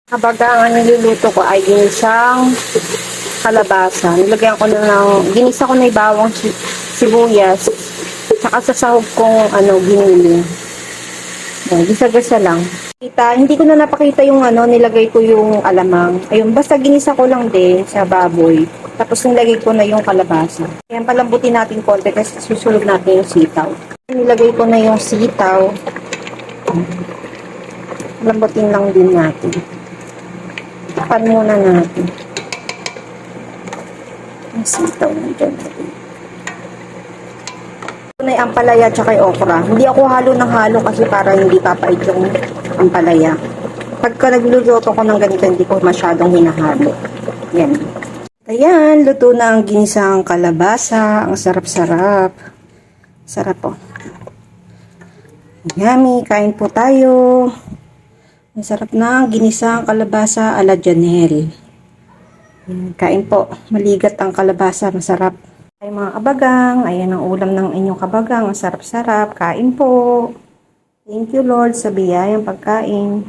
Kabaga, ang niluluto ko ay ginisang kalabasa. Nilagyan ko na ginisa ko na yung bawang sibuyas. Tsaka sa sahog kong giniling. Yan, gisa-gisa lang. Hindi ko na napakita yung nilagay ko yung alamang. Ayun, basta ginisa ko lang din sa baboy. Tapos nilagay ko na yung kalabasa. Ayan, palambutin natin konti kasi susunod natin yung sitaw. Nilagay ko na yung sitaw. Lambutin lang din natin. Tapan muna natin. Yung sitaw na dyan. Ito na yung ampalaya at yung okra. Hindi ako halo ng halo kasi para hindi papait yung ampalaya. Pagka nagluluto ko ng ganito, hindi ko masyadong hinahalo. Yan. Ayan, luto na ang ginisang kalabasa. Ang sarap-sarap. Sarap po. Yummy, kain po tayo. Ang sarap na ginisang kalabasa ala Janelle. Kain po. Maligat ang kalabasa. Masarap. Ay mga kabagang. Ayan ang ulam ng inyong kabagang. Ang sarap-sarap. Kain po. Thank you Lord sa biyayang pagkain.